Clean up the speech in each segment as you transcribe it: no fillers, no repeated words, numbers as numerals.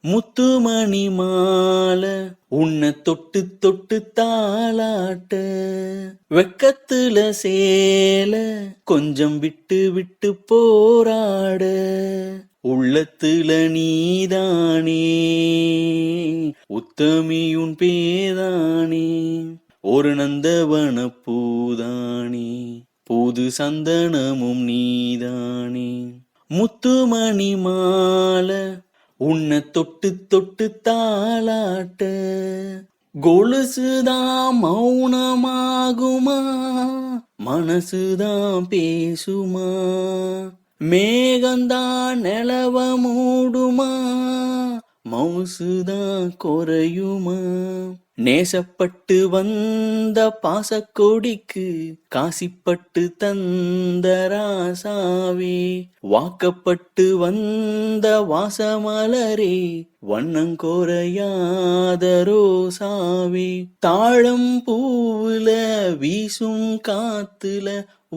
முத்துமணி மாலை உன்னை தொட்டு தொட்டு தாளாட்ட வெக்கத்துல சேல கொஞ்சம் விட்டு விட்டு போராட உள்ளத்துல நீதானே உத்தமியுன் பேதானே ஒரு நந்தவன பூதானே புது சந்தனமும் நீதானே முத்துமணி மாலை உன்னை தொட்டு தொட்டு தாளாட்ட கொலுசுதான் மௌனமாகுமா மனசுதான் பேசுமா மேகந்தான் நிலவ மூடுமா மவுசுதான் குறையுமா நேசப்பட்டு வந்த பாசக்கொடிக்கு காசிப்பட்டு தந்த ராசாவே வாக்கப்பட்டு வந்த வாசமலரே வண்ணங்கொரையாத ரோசாவே தாழம் பூவுல வீசும் காத்துல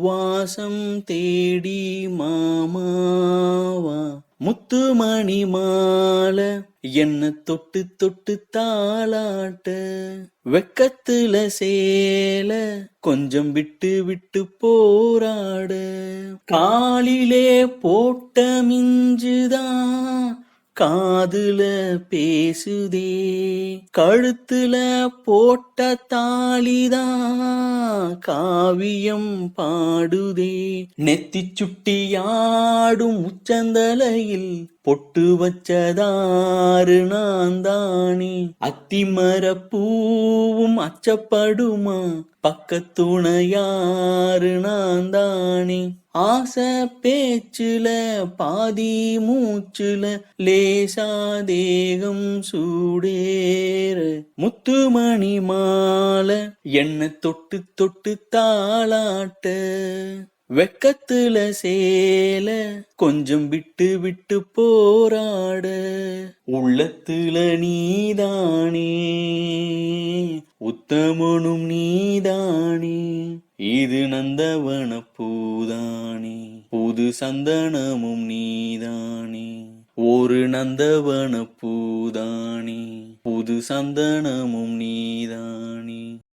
வாசம் தேடி மாமாவா முத்துமணி மாலை என்ன தொட்டு தொட்டு தாளாட்ட வெக்கத்துல சேல கொஞ்சம் விட்டு விட்டு போராட காலிலே போட்ட மிஞ்சுதான் காதுல பேசுதே கழுத்துல போட்ட தாலிதான் காவியம் பாடுதே நெத்தி சுட்டியாடும் உச்சந்தலையில் பொட்டு வச்சதாறு நான் தானே அத்திமர பூவும் அச்சப்படுமா பக்கத்துணையாறு நான் தானே ஆசை பேச்சுல பாதி மூச்சுல லேசா தேகம் சூடேற முத்துமணி மாலை என்ன தொட்டு தொட்டு தாளாட்ட வெக்கத்துல சேல கொஞ்சம் விட்டு விட்டு போராட உள்ளத்துல நீதானே உத்தமனும் நீதானே இது நந்தவன பூதானே புது சந்தனமும் நீதானே ஒரு நந்தவன பூதானே புது சந்தனமும் நீதானே